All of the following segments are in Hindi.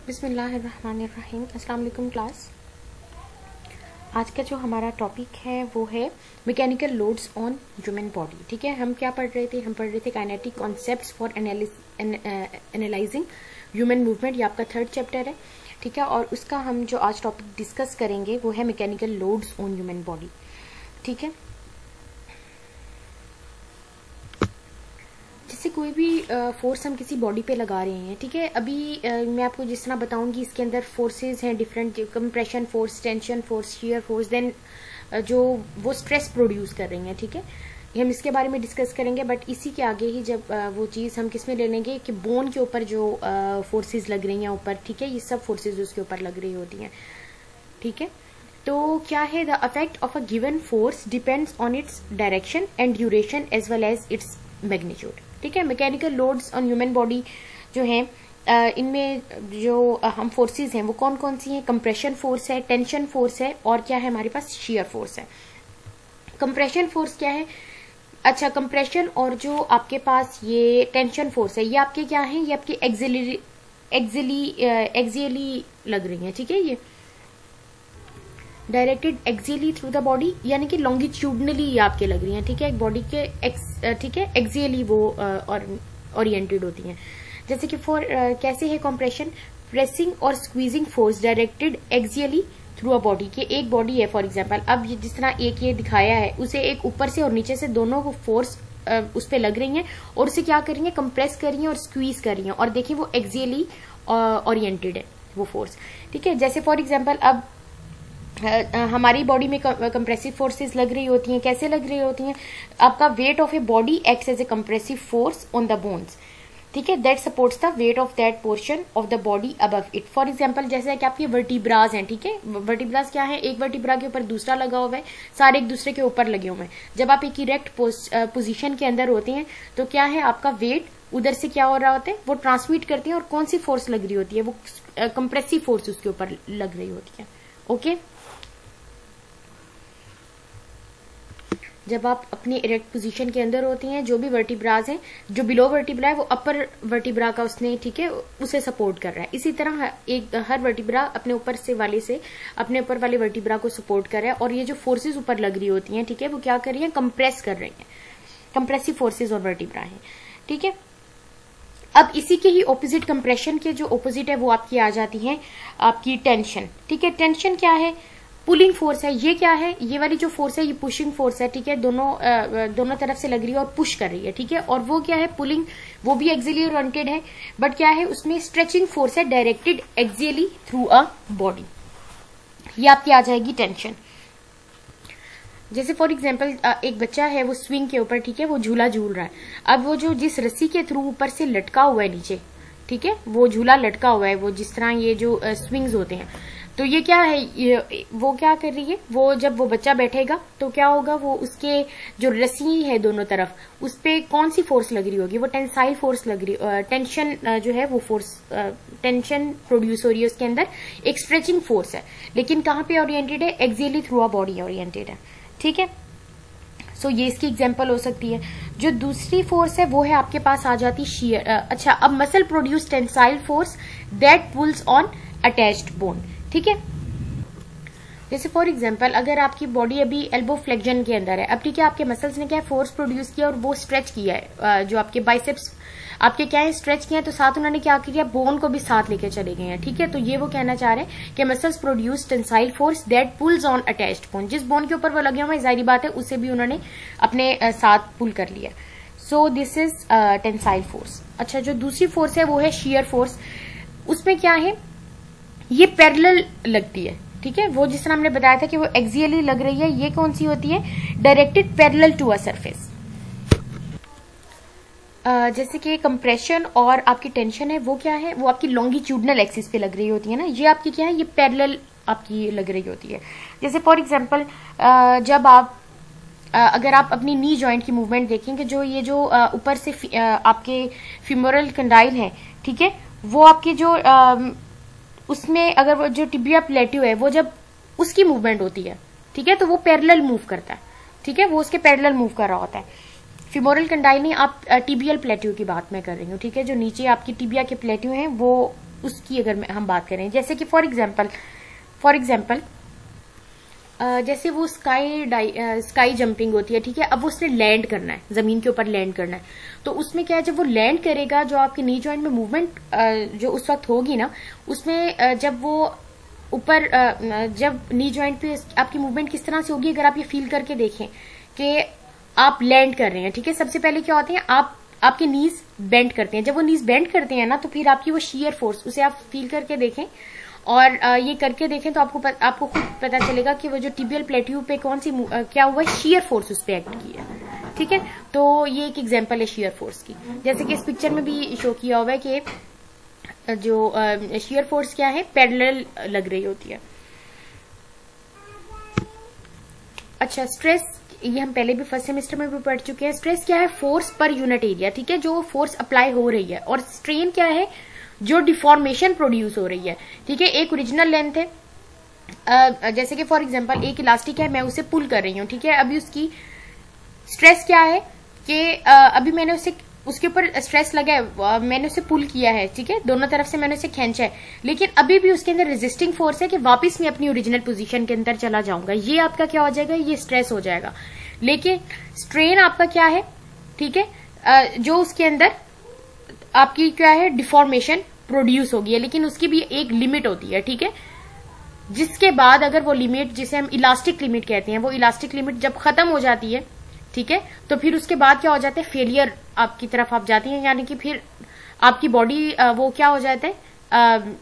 बिस्मिल्लाहिर्रहमानिर्रहीम। अस्सलाम वालेकुम क्लास। आज का जो हमारा टॉपिक है वो है mechanical loads on human body. ठीक है, हम क्या पढ़ रहे थे? हम पढ़ रहे थे kinetic concepts for analysing human movement. ये आपका 3rd चैप्टर है। ठीक है, और उसका हम जो आज टॉपिक डिस्कस करेंगे वो है mechanical loads on human body. ठीक है, जैसे कोई भी फोर्स हम किसी बॉडी पे लगा रहे हैं। ठीक है, अभी मैं आपको जिस तरह बताऊंगी इसके अंदर फोर्सेस हैं different, compression force, tension force, shear force, then जो वो स्ट्रेस प्रोड्यूस कर रही हैं। ठीक है, हम इसके बारे में डिस्कस करेंगे। बट इसी के आगे ही जब वो चीज़ हम किस में ले लेंगे कि बोन के ऊपर जो फोर्सेज लग रही हैं ऊपर, ठीक है, ये सब फोर्सेज उसके ऊपर लग रही होती हैं। ठीक है, तो क्या है? The effect of a given force depends on its direction and duration as well as its magnitude. ठीक है, mechanical loads on human body जो है, इनमें जो हम फोर्सेस हैं वो कौन कौन सी हैं? कंप्रेशन फोर्स है, टेंशन फोर्स है, और क्या है हमारे पास? शियर फोर्स है। कंप्रेशन फोर्स क्या है? अच्छा, कंप्रेशन और जो आपके पास ये टेंशन फोर्स है, ये आपके क्या है? ये आपकी एक्सियली लग रही है। ठीक है, ये directed axially through the body, यानी कि लॉन्गिट्यूडनली ये आपके लग रही हैं। ठीक है, बॉडी के ठीक है, एक्सियली वो ओरिएंटेड होती हैं। जैसे कि फॉर कैसे है कंप्रेशन? प्रेसिंग और squeezing force directed axially through a body. के एक बॉडी है फॉर एग्जांपल, अब जिस तरह एक ये दिखाया है, उसे एक ऊपर से और नीचे से दोनों को फोर्स उस पर लग रही हैं और उसे क्या कर रही है? कंप्रेस कर रही हैं और स्क्वीज कर रही हैं, और देखिए वो एक्सियली ओरिएंटेड है वो फोर्स। ठीक है, जैसे फॉर एग्जाम्पल अब हमारी बॉडी में कंप्रेसिव फोर्सेस लग रही होती हैं। कैसे लग रही होती हैं? आपका weight of a body acts as a compressive force on the bones. ठीक है, that supports the weight of that portion of the body above it. For example जैसे कि आपके वर्टिब्रास हैं। ठीक है, वर्टिब्रास क्या है? एक वर्टिब्रा के ऊपर दूसरा लगा हुआ है, सारे एक दूसरे के ऊपर लगे हुए हैं। जब आप एक इरेक्ट पोजीशन के अंदर होते हैं तो क्या है? आपका वेट उधर से क्या हो रहा होता है? वो ट्रांसमिट करती है, और कौन सी फोर्स लग रही होती है? वो कंप्रेसिव फोर्स उसके ऊपर लग रही होती है। ओके, जब आप अपनी इरेक्ट पोजीशन के अंदर होते हैं, जो भी वर्टिब्राज हैं, जो बिलो वर्टिब्रा है वो अपर वर्टिब्रा का उसने, ठीक है, उसे सपोर्ट कर रहा है। इसी तरह हर वर्टिब्रा अपने ऊपर से वाले से अपने ऊपर वाले वर्टिब्रा को सपोर्ट कर रहा है, और ये जो फोर्सेज ऊपर लग रही होती हैं, ठीक है, वो क्या कर रही है? कंप्रेस कर रही है। कंप्रेसिव फोर्सेज और वर्टिब्रा है। ठीक है, अब इसी के ही ऑपोजिट, कंप्रेशन के जो ऑपोजिट है वो आपकी आ जाती है आपकी टेंशन। ठीक है, टेंशन क्या है? पुलिंग फोर्स है। ये क्या है? ये वाली जो फोर्स है ये पुशिंग फोर्स है। ठीक है, दोनों तरफ से लग रही है और पुश कर रही है। ठीक है, और वो क्या है? पुलिंग, वो भी एक्सियली ओरिएंटेड है, बट क्या है? उसमें स्ट्रेचिंग फोर्स है directed axially through a body. ये आपकी आ जाएगी टेंशन। जैसे फॉर एग्जाम्पल एक बच्चा है, वो स्विंग के ऊपर, ठीक है, वो झूला झूल रहा है। अब वो जो जिस रस्सी के थ्रू ऊपर से लटका हुआ है नीचे, ठीक है, वो झूला लटका हुआ है, वो जिस तरह ये जो स्विंग्स होते हैं, तो ये क्या है? वो क्या कर रही है? वो जब वो बच्चा बैठेगा तो क्या होगा? वो उसके जो रस्सी है दोनों तरफ, उस पे कौन सी फोर्स लग रही होगी? वो टेंसाइल फोर्स लग रही, टेंशन जो है वो फोर्स, टेंशन प्रोड्यूस हो रही है उसके अंदर। एक स्ट्रेचिंग फोर्स है, लेकिन कहाँ पे ओरिएंटेड है? Axially through a body oriented है। ठीक है, सो ये इसकी एग्जांपल हो सकती है। जो दूसरी फोर्स है वो है आपके पास आ जाती शियर। अच्छा, अब muscle produce tensile force that pools on attached bone. ठीक है, जैसे फॉर एग्जांपल अगर आपकी बॉडी अभी एल्बो फ्लेक्शन के अंदर है, अब ठीक है, आपके मसल्स ने क्या फोर्स प्रोड्यूस किया और वो स्ट्रेच किया है, जो आपके बाइसेप्स आपके क्या है? स्ट्रेच किया है, तो साथ उन्होंने क्या किया? बोन को भी साथ लेके चले गए हैं। ठीक है, तो ये वो कहना चाह रहे हैं कि muscles produce tensile force that pools on attached bone. जिस बोन के ऊपर वो लगे हुए हैं, जाहिर बात है उसे भी उन्होंने अपने साथ पुल कर लिया। सो दिस इज टेंसाइल फोर्स। अच्छा, जो दूसरी फोर्स है वो है शियर फोर्स। उसमें क्या है? ये पैरेलल लगती है। ठीक है, वो जिस तरह हमने बताया था कि वो एक्सियली लग रही है, ये कौन सी होती है? Directed parallel to a surface. जैसे कि कंप्रेशन और आपकी टेंशन है, वो क्या है? वो आपकी लॉन्गिट्यूडनल एक्सिस पे लग रही होती है ना। ये आपकी क्या है? ये पैरेलल आपकी लग रही होती है। जैसे फॉर एग्जांपल जब आप अगर आप अपनी नी जॉइंट की मूवमेंट देखेंगे, जो ये जो ऊपर से आपके फिमोरल कंडाइल है, ठीक है, वो आपकी जो उसमें अगर वो जो टिबिया प्लेट्यू है, वो जब उसकी मूवमेंट होती है, ठीक है, तो वो पैरेलल मूव करता है। ठीक है, वो उसके पैरेलल मूव कर रहा होता है। फिमोरल कंडाइल नहीं, आप टिबियल प्लेट्यू की बात मैं कर रही हूँ। ठीक है, जो नीचे आपकी टिबिया के प्लेट्यू हैं वो उसकी अगर हम बात करें, जैसे कि फॉर एग्जाम्पल जैसे वो स्काई जंपिंग होती है, ठीक है। अब उसने लैंड करना है, जमीन के ऊपर लैंड करना है, तो उसमें क्या है, जब वो लैंड करेगा, जो आपके नी जॉइंट में मूवमेंट जो उस वक्त होगी ना, उसमें जब वो ऊपर जब नी जॉइंट पे आपकी मूवमेंट किस तरह से होगी, अगर आप ये फील करके देखें कि आप लैंड कर रहे हैं, ठीक है। सबसे पहले क्या होते हैं, आपके नीज बेंड करते हैं। जब वो नीज बेंड करते हैं ना, तो फिर आपकी वो शियर फोर्स, उसे आप फील करके देखें और ये करके देखें तो आपको खुद पता चलेगा कि वो जो टिबियल प्लेट्यू पे कौन सी क्या हुआ है, शियर फोर्स उस पर एक्ट की है, ठीक है। तो ये एक एग्जांपल है शियर फोर्स की, जैसे कि इस पिक्चर में भी शो किया हुआ है कि जो शियर फोर्स क्या है, पैरेलल लग रही होती है। अच्छा, स्ट्रेस, ये हम पहले भी फर्स्ट सेमेस्टर में भी पढ़ चुके हैं। स्ट्रेस क्या है, फोर्स पर यूनिट एरिया, ठीक है, जो फोर्स अप्लाई हो रही है। और स्ट्रेन क्या है, जो डिफॉर्मेशन प्रोड्यूस हो रही है, ठीक है। एक ओरिजिनल लेंथ है, जैसे कि फॉर एग्जांपल एक इलास्टिक है, मैं उसे पुल कर रही हूँ, ठीक है। अभी उसकी स्ट्रेस क्या है कि अभी मैंने उसके ऊपर स्ट्रेस लगा है, मैंने उसे पुल किया है, ठीक है, दोनों तरफ से मैंने उसे खींचा है, लेकिन अभी भी उसके अंदर रेजिस्टिंग फोर्स है कि वापस मैं अपनी ओरिजिनल पोजीशन के अंदर चला जाऊंगा। ये आपका क्या हो जाएगा, ये स्ट्रेस हो जाएगा। लेकिन स्ट्रेन आपका क्या है, ठीक है, जो उसके अंदर आपकी क्या है, डिफॉर्मेशन प्रोड्यूस होगी है, लेकिन उसकी भी एक लिमिट होती है, ठीक है। जिसके बाद अगर वो लिमिट, जिसे हम इलास्टिक लिमिट कहते हैं, वो इलास्टिक लिमिट जब खत्म हो जाती है, ठीक है, तो फिर उसके बाद क्या हो जाता है, फेलियर आपकी तरफ आप जाती हैं, यानी कि फिर आपकी बॉडी वो क्या हो जाता है,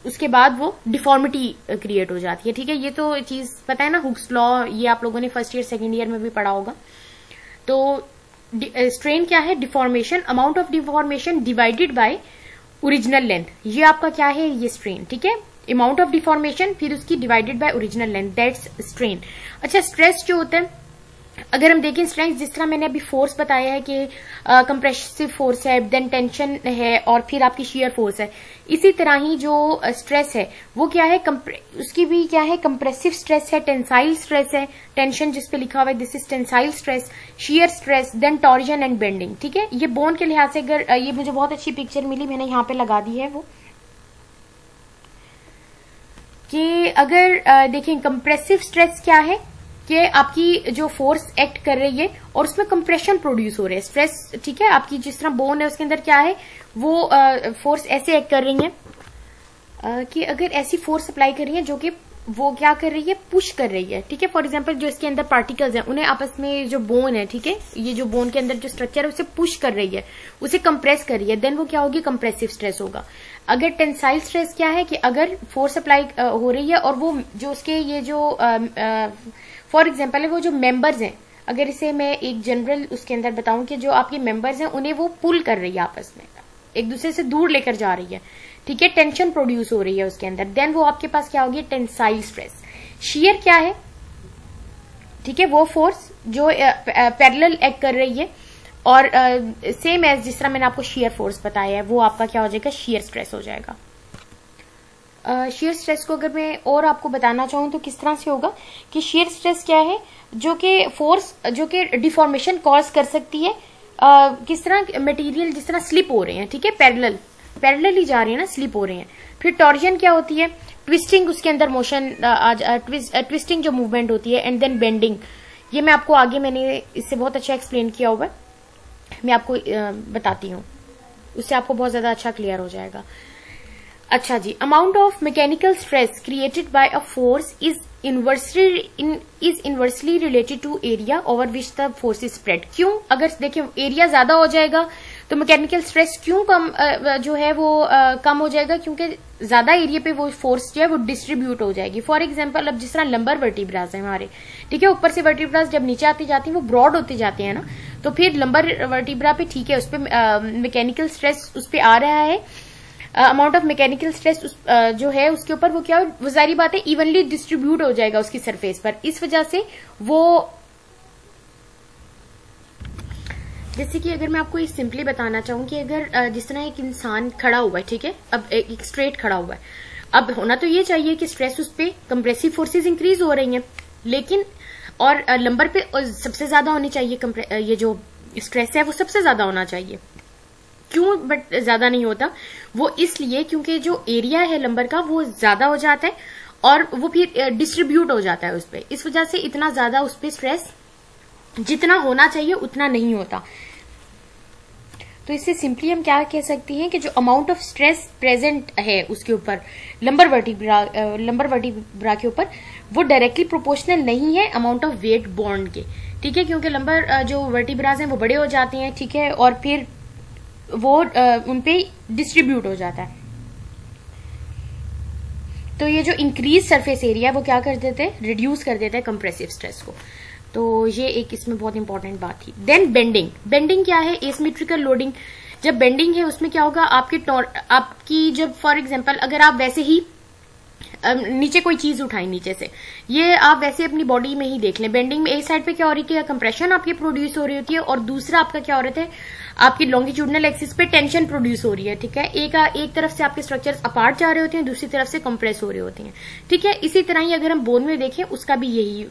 उसके बाद वो डिफॉर्मिटी क्रिएट हो जाती है, ठीक है। ये तो चीज पता है ना, हुक्स लॉ, ये आप लोगों ने फर्स्ट ईयर सेकेंड ईयर में भी पढ़ा होगा। तो स्ट्रेन क्या है, deformation, amount of deformation divided by original length, ये आपका क्या है, ये स्ट्रेन, ठीक है। अमाउंट ऑफ डिफॉर्मेशन फिर उसकी divided by original length, that's strain. अच्छा, स्ट्रेस जो होता है, अगर हम देखें स्ट्रेस, जिस तरह मैंने अभी फोर्स बताया है कि कंप्रेसिव फोर्स है, देन टेंशन है, और फिर आपकी शियर फोर्स है, इसी तरह ही जो स्ट्रेस है वो क्या है, उसकी भी क्या है, कंप्रेसिव स्ट्रेस है, टेंसाइल स्ट्रेस है, टेंशन जिस पे लिखा हुआ है this is tensile stress, shear stress, then torsion and bending, ठीक है। ये बोन के लिहाज से, अगर ये मुझे बहुत अच्छी पिक्चर मिली, मैंने यहाँ पे लगा दी है वो, कि अगर देखें कंप्रेसिव स्ट्रेस क्या है, कि आपकी जो फोर्स एक्ट कर रही है और उसमें कंप्रेशन प्रोड्यूस हो रहा है, स्ट्रेस, ठीक है। आपकी जिस तरह बोन है उसके अंदर क्या है, वो फोर्स ऐसे एक्ट कर रही है कि अगर ऐसी फोर्स अप्लाई कर रही है जो कि वो क्या कर रही है, पुश कर रही है, ठीक है। फॉर एग्जांपल जो इसके अंदर पार्टिकल्स हैं, उन्हें आपस में, जो बोन है, ठीक है, ये जो बोन के अंदर जो स्ट्रक्चर है उसे पुश कर रही है, उसे कंप्रेस कर रही है, देन वो क्या होगी, कंप्रेसिव स्ट्रेस होगा। अगर टेंसाइल स्ट्रेस क्या है, कि अगर फोर्स अप्लाई हो रही है और वो जो उसके ये जो फॉर एग्जाम्पल है, वो जो मेंबर्स हैं, अगर इसे मैं एक जनरल उसके अंदर बताऊं कि जो आपके मेंबर्स हैं उन्हें वो पुल कर रही है, आपस में एक दूसरे से दूर लेकर जा रही है, ठीक है, टेंशन प्रोड्यूस हो रही है उसके अंदर, देन वो आपके पास क्या होगी, टेंसाइल स्ट्रेस। शियर क्या है, ठीक है, वो फोर्स जो पैरेलल एक्ट कर रही है, और सेम एज जिस तरह मैंने आपको शियर फोर्स बताया है, वो आपका क्या हो जाएगा, शियर स्ट्रेस हो जाएगा। शियर स्ट्रेस को अगर मैं और आपको बताना चाहूँ तो किस तरह से होगा, कि शियर स्ट्रेस क्या है, जो कि फोर्स जो कि डिफॉर्मेशन कॉज कर सकती है, किस तरह मटेरियल जिस तरह स्लिप हो रहे हैं, ठीक है, पैरेलल ही जा रहे हैं ना, स्लिप हो रहे हैं। फिर टॉर्जन क्या होती है, ट्विस्टिंग, उसके अंदर मोशन, ट्विस्टिंग जो मूवमेंट होती है, एंड देन बेंडिंग, ये मैं आपको आगे मैंने इससे बहुत अच्छा एक्सप्लेन किया हुआ है, मैं आपको बताती हूँ, उससे आपको बहुत ज्यादा अच्छा क्लियर हो जाएगा। अच्छा जी, amount of mechanical stress created by a force is inversely related to area over which the force is spread. क्यों, अगर देखिए एरिया ज्यादा हो जाएगा तो मैकेनिकल स्ट्रेस क्यों कम जो है वो कम हो जाएगा, क्योंकि ज्यादा एरिया पे वो फोर्स जो है वो डिस्ट्रीब्यूट हो जाएगी। फॉर एग्जांपल, अब जिस तरह लंबर वर्टिब्रास है हमारे, ठीक है, ऊपर से वर्टिब्रास जब नीचे आती जाती है वो ब्रॉड होते जाते हैं ना, तो फिर लंबर वर्टिब्रा पे, ठीक है, उस पर मैकेनिकल स्ट्रेस उस पर आ रहा है, अमाउंट ऑफ मैकेनिकल स्ट्रेस जो है उसके ऊपर वो क्या, वो जारी बात है इवनली डिस्ट्रीब्यूट हो जाएगा उसकी सरफेस पर। इस वजह से वो, जैसे कि अगर मैं आपको ये सिंपली बताना चाहूँ कि अगर जिस तरह एक इंसान खड़ा हुआ है, ठीक है, अब एक स्ट्रेट खड़ा हुआ है, अब होना तो ये चाहिए कि स्ट्रेस उस पर, कंप्रेसिव फोर्सेज इंक्रीज हो रही हैं, लेकिन और लंबर पे सबसे ज्यादा होनी चाहिए, ये जो स्ट्रेस है वो सबसे ज्यादा होना चाहिए, क्यों बट ज्यादा नहीं होता? वो इसलिए क्योंकि जो एरिया है लंबर का वो ज्यादा हो जाता है और वो फिर डिस्ट्रीब्यूट हो जाता है उस पर, इस वजह से इतना ज्यादा उस पर स्ट्रेस जितना होना चाहिए उतना नहीं होता। तो इससे सिंपली हम क्या कह सकते हैं कि जो अमाउंट ऑफ स्ट्रेस प्रेजेंट है उसके ऊपर लंबर वर्टिब्रा के ऊपर, वो डायरेक्टली प्रोपोर्शनल नहीं है अमाउंट ऑफ वेट बॉन्ड के, ठीक है, क्योंकि लंबर जो वर्टिब्राज हैं वो बड़े हो जाते हैं, ठीक है, और फिर वो उनपे डिस्ट्रीब्यूट हो जाता है। तो ये जो इंक्रीज सरफेस एरिया वो क्या कर देते हैं, रिड्यूस कर देता है कंप्रेसिव स्ट्रेस को। तो ये एक इसमें बहुत इंपॉर्टेंट बात थी। देन बेंडिंग क्या है? Asymmetrical loading. जब बेंडिंग है उसमें क्या होगा, आपकी जब फॉर एग्जांपल अगर आप वैसे ही नीचे कोई चीज उठाएं नीचे से, ये आप वैसे अपनी बॉडी में ही देख लें, बेंडिंग में एक साइड पे क्या हो रही है, कंप्रेशन आपकी प्रोड्यूस हो रही होती है, और दूसरा आपका क्या हो रहा है, आपकी लॉन्गिट्यूडनल एक्सिस पे टेंशन प्रोड्यूस हो रही है, ठीक है। एक तरफ से आपके स्ट्रक्चर्स अपार्ट जा रहे होते हैं, दूसरी तरफ से कंप्रेस हो रहे होते हैं, ठीक है। इसी तरह ही अगर हम बोन में देखें उसका भी यही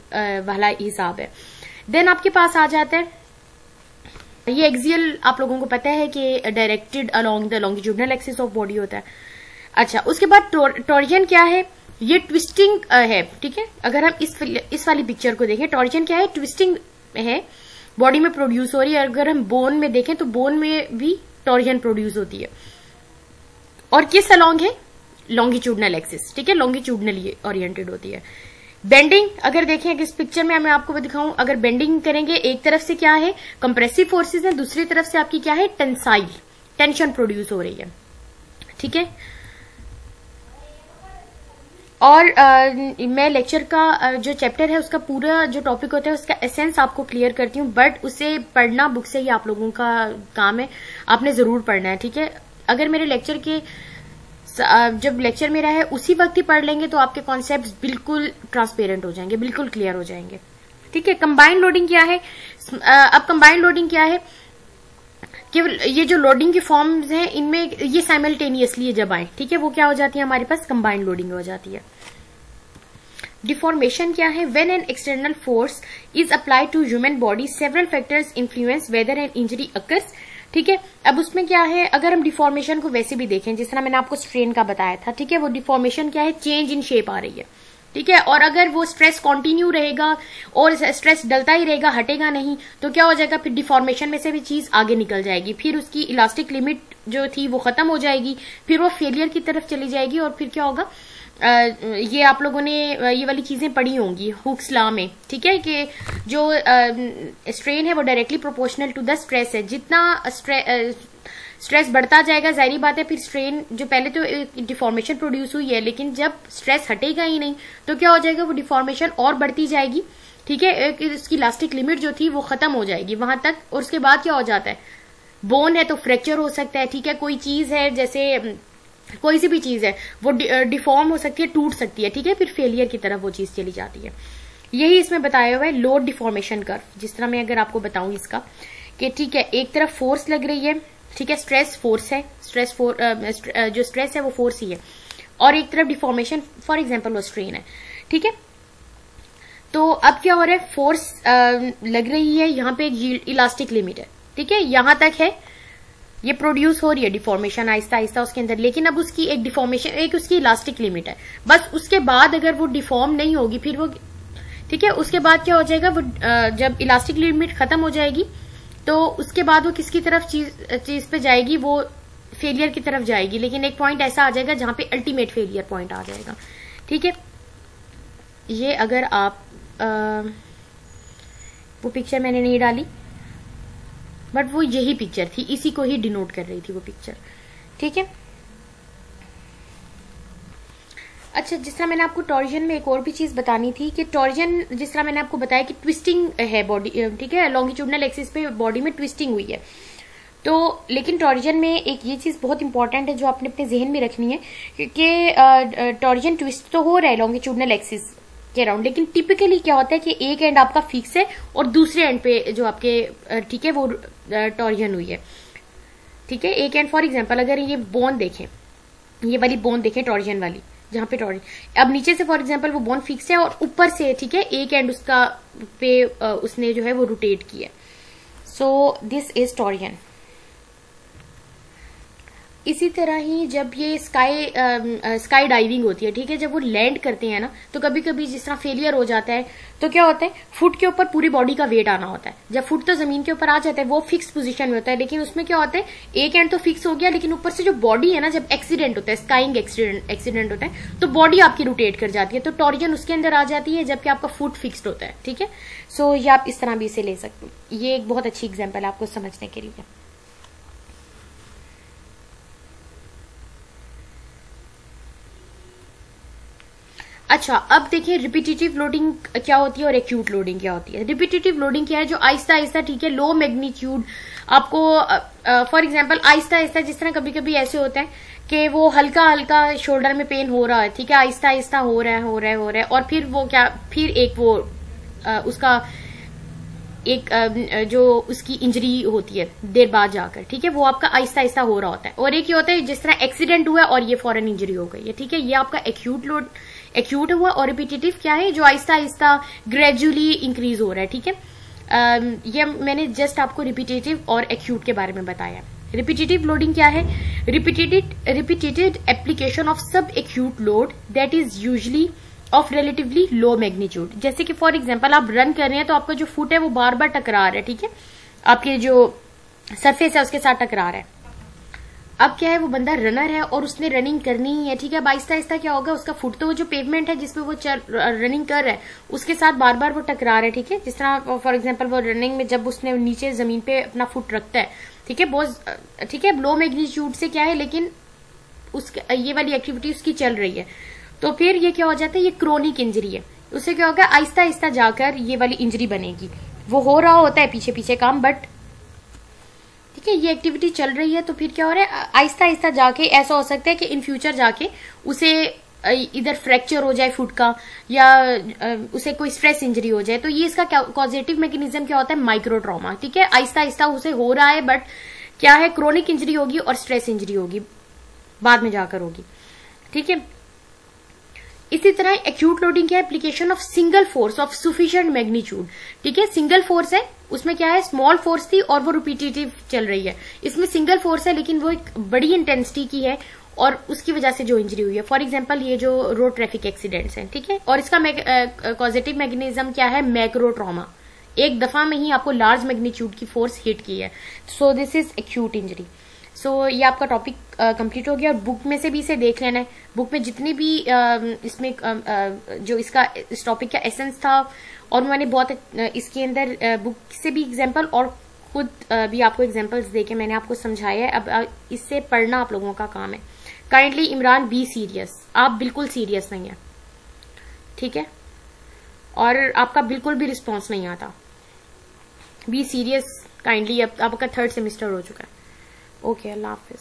वाला हिसाब है। देन आपके पास आ जाता है ये एक्सियल, आप लोगों को पता है कि directed along the longitudinal axis of body होता है। अच्छा, उसके बाद टॉर्जन क्या है, ये ट्विस्टिंग है, ठीक है। अगर हम इस वाली पिक्चर को देखें, टॉर्जन क्या है, ट्विस्टिंग है, बॉडी में प्रोड्यूस हो रही है। अगर हम बोन में देखें तो बोन में भी टॉर्जन प्रोड्यूस होती है, और किस अलोंग है, लॉन्गिट्यूडनल एक्सिस, ठीक है, लॉन्गिट्यूडनली ओरिएंटेड होती है। बेंडिंग अगर देखें इस पिक्चर में, मैं आपको दिखाऊं, अगर बेंडिंग करेंगे एक तरफ से क्या है, कंप्रेसिव फोर्सेस है, दूसरी तरफ से आपकी क्या है, टेंसाइल, टेंशन प्रोड्यूस हो रही है, ठीक है। और मैं लेक्चर का जो चैप्टर है उसका पूरा जो टॉपिक होता है उसका एसेंस आपको क्लियर करती हूँ, बट उसे पढ़ना बुक से ही आप लोगों का काम है, आपने जरूर पढ़ना है, ठीक है। अगर मेरे लेक्चर के जब लेक्चर मेरा है उसी वक्त ही पढ़ लेंगे तो आपके कॉन्सेप्ट्स बिल्कुल ट्रांसपेरेंट हो जाएंगे, बिल्कुल क्लियर हो जाएंगे, ठीक है। कंबाइंड लोडिंग क्या है? अब कंबाइंड लोडिंग क्या है, केवल ये जो लोडिंग की फॉर्म्स हैं इनमें ये साइमल्टेनियसली जब आए, ठीक है, वो क्या हो जाती है, हमारे पास कंबाइंड लोडिंग हो जाती है। डिफॉर्मेशन क्या है? When an external force is applied to human body several factors influence whether an injury occurs, ठीक है। अब उसमें क्या है, अगर हम डिफॉर्मेशन को वैसे भी देखें जिस तरह मैंने आपको स्ट्रेन का बताया था, ठीक है, वो डिफॉर्मेशन क्या है, चेंज इन शेप आ रही है, ठीक है। और अगर वो स्ट्रेस कंटिन्यू रहेगा और स्ट्रेस डलता ही रहेगा, हटेगा नहीं, तो क्या हो जाएगा, फिर डिफॉर्मेशन में से भी चीज आगे निकल जाएगी, फिर उसकी इलास्टिक लिमिट जो थी वो खत्म हो जाएगी, फिर वो फेलियर की तरफ चली जाएगी, और फिर क्या होगा, ये आप लोगों ने ये वाली चीजें पढ़ी होंगी हुक्स लॉ में, ठीक है, कि जो स्ट्रेन है वो directly proportional to the stress है। जितना स्ट्रेस बढ़ता जाएगा, जाहिर बात है फिर स्ट्रेन जो पहले तो डिफॉर्मेशन प्रोड्यूस हुई है, लेकिन जब स्ट्रेस हटेगा ही नहीं तो क्या हो जाएगा, वो डिफॉर्मेशन और बढ़ती जाएगी, ठीक है। इसकी इलास्टिक लिमिट जो थी वो खत्म हो जाएगी वहां तक, और उसके बाद क्या हो जाता है, बोन है तो फ्रैक्चर हो सकता है, ठीक है। कोई चीज है, जैसे कोई सी भी चीज है वो डिफॉर्म हो सकती है, टूट सकती है, ठीक है, फिर फेलियर की तरफ वो चीज चली जाती है। यही इसमें बताया हुआ है लोड डिफॉर्मेशन कर्व। जिस तरह मैं अगर आपको बताऊं इसका कि ठीक है, एक तरफ फोर्स लग रही है, ठीक है, स्ट्रेस फोर्स है, जो स्ट्रेस है वो फोर्स ही है, और एक तरफ डिफॉर्मेशन फॉर एग्जांपल वो स्ट्रेन है, ठीक है। तो अब क्या हो रहा है, फोर्स लग रही है, यहाँ पे एक इलास्टिक लिमिट है, ठीक है, यहां तक है, ये प्रोड्यूस हो रही है डिफॉर्मेशन आहिस्ता आहिस्ता उसके अंदर, लेकिन अब उसकी एक डिफॉर्मेशन, एक उसकी इलास्टिक लिमिट है, बस उसके बाद अगर वो डिफॉर्म नहीं होगी फिर वो, ठीक है, उसके बाद क्या हो जाएगा, वो जब इलास्टिक लिमिट खत्म हो जाएगी तो उसके बाद वो किसकी तरफ चीज पे जाएगी, वो फेलियर की तरफ जाएगी, लेकिन एक पॉइंट ऐसा आ जाएगा जहां पे अल्टीमेट फेलियर पॉइंट आ जाएगा, ठीक है। ये अगर आप वो पिक्चर मैंने नहीं डाली, बट वो यही पिक्चर थी, इसी को ही डिनोट कर रही थी वो पिक्चर, ठीक है। अच्छा, जिस तरह मैंने आपको टॉर्जन में एक और भी चीज बतानी थी कि टॉर्जन, जिस तरह मैंने आपको बताया कि ट्विस्टिंग है बॉडी, ठीक है, लॉन्गिट्यूडनल एक्सिस पे बॉडी में ट्विस्टिंग हुई है, तो लेकिन टॉर्जन में एक ये चीज बहुत इंपॉर्टेंट है जो आपने अपने जहन में रखनी है कि टॉर्जन ट्विस्ट तो हो रहा है लॉन्गिट्यूडनल एक्सिस के अराउंड, लेकिन टिपिकली क्या होता है कि एक एंड आपका फिक्स है और दूसरे एंड पे जो आपके, ठीक है, वो टॉर्जन हुई है, ठीक है। एक एंड फॉर एग्जांपल अगर ये बोन देखें, ये वाली बोन देखें टॉर्जन वाली, जहां पे टॉर्जन, अब नीचे से फॉर एग्जांपल वो बोन फिक्स है और ऊपर से, ठीक है, एक एंड उसका पे उसने जो है वो रोटेट किया, सो दिस इज टॉर्जन, इसी तरह ही जब ये स्काई डाइविंग होती है, ठीक है, जब वो लैंड करते हैं ना, तो कभी कभी जिस तरह फेलियर हो जाता है, तो क्या होता है, फुट के ऊपर पूरी बॉडी का वेट आना होता है। जब फुट तो जमीन के ऊपर आ जाता है, वो फिक्स पोजीशन में होता है, लेकिन उसमें क्या होता है, एक एंड तो फिक्स हो गया, लेकिन ऊपर से जो बॉडी है ना, जब एक्सीडेंट होता है, स्काइंग एक्सीडेंट होता है, तो बॉडी आपकी रोटेट कर जाती है, तो टॉर्जन उसके अंदर आ जाती है, जबकि आपका फुट फिक्स्ड होता है। ठीक है, सो ये आप इस तरह भी इसे ले सकते हो। ये एक बहुत अच्छी एग्जाम्पल है आपको समझने के लिए। अच्छा, अब देखिए रिपीटेटिव लोडिंग क्या होती है और एक्यूट लोडिंग क्या होती है। रिपीटेटिव लोडिंग क्या है, जो आहिस्ता आहिस्ता, ठीक है, लो मैग्नीट्यूड आपको, फॉर एग्जांपल आहिस्ता आहिस्ता, जिस तरह कभी कभी ऐसे होता है कि वो हल्का हल्का शोल्डर में पेन हो रहा है, ठीक है, आहिस्ता आहिस्ता हो रहा है, और फिर वो क्या, फिर एक वो उसका एक जो उसकी इंजरी होती है देर बाद जाकर, ठीक है, वो आपका आहिस्ता आहिस्ता हो रहा होता है। और एक ये होता है जिस तरह एक्सीडेंट हुआ और ये फॉरन इंजरी हो गई है, ठीक है, ये आपका एक्यूट हुआ। और रिपीटेटिव क्या है, जो आहिस्ता आहिस्ता ग्रेजुअली इंक्रीज हो रहा है। ठीक है, ये मैंने जस्ट आपको रिपीटेटिव और एक्यूट के बारे में बताया। रिपीटेटिव लोडिंग क्या है, रिपीटेटेड एप्लीकेशन ऑफ सब acute load that is usually of relatively low magnitude. जैसे कि फॉर एग्जांपल आप रन कर रहे हैं, तो आपका जो फुट है वो बार बार टकरा रहा है, ठीक है, आपके जो सरफेस है उसके साथ टकरा रहा है। अब क्या है, वो बंदा रनर है और उसने रनिंग करनी ही है, ठीक है, आहिस्ता आहिस्ता क्या होगा, उसका फुट तो वो जो पेवमेंट है जिसपे वो रनिंग कर रहा है उसके साथ बार बार वो टकरा रहा है। ठीक है, जिस तरह फॉर एग्जांपल वो रनिंग में जब उसने नीचे जमीन पे अपना फुट रखता है, ठीक है, बहुत, ठीक है, लो मैग्नीट्यूड से क्या है, लेकिन उसके ये वाली एक्टिविटी उसकी चल रही है, तो फिर ये क्या हो जाता है, ये क्रोनिक इंजरी है। उससे क्या होगा, आहिस्ता आहिस्ता जाकर ये वाली इंजरी बनेगी। वो हो रहा होता है पीछे पीछे काम, बट ठीक है, ये एक्टिविटी चल रही है, तो फिर क्या हो रहा है, आहिस्ता आहिस्ता जाके ऐसा हो सकता है कि इन फ्यूचर जाके उसे इधर फ्रैक्चर हो जाए फुट का, या उसे कोई स्ट्रेस इंजरी हो जाए। तो ये इसका कॉजेटिव मैकेनिज्म क्या होता है, माइक्रो ट्रॉमा। ठीक है, आहिस्ता आहिस्ता उसे हो रहा है, बट क्या है, क्रोनिक इंजरी होगी और स्ट्रेस इंजरी होगी, बाद में जाकर होगी। ठीक है, इसी तरह एक्यूट लोडिंग क्या है, application of single force of sufficient magnitude. ठीक है, सिंगल फोर्स है, उसमें क्या है, स्मॉल फोर्स थी और वो रिपीटेटिव चल रही है। इसमें सिंगल फोर्स है लेकिन वो एक बड़ी इंटेंसिटी की है, और उसकी वजह से जो इंजरी हुई है, फॉर एग्जांपल ये जो रोड ट्रैफिक एक्सीडेंट्स हैं, ठीक है, और इसका कॉजेटिव मैकेनिज्म क्या है, मैक्रो ट्रॉमा, एक दफा में ही आपको लार्ज मैग्नीट्यूड की फोर्स हिट की है, so this is acute injury. So ये आपका टॉपिक कंप्लीट हो गया, और बुक में से भी इसे देख लेना है। बुक में जितनी भी इसमें जो इसका इस टॉपिक का एसेंस था, और मैंने बहुत इसके अंदर बुक से भी एग्जांपल और खुद भी आपको एग्जांपल्स देके मैंने आपको समझाया है। अब इससे पढ़ना आप लोगों का काम है। काइंडली इमरान बी सीरियस, आप बिल्कुल सीरियस नहीं है, ठीक है, और आपका बिल्कुल भी रिस्पॉन्स नहीं आता। बी सीरियस काइंडली, अब आपका 3rd सेमेस्टर हो चुका है। ओके, अल्लाह हाफिज।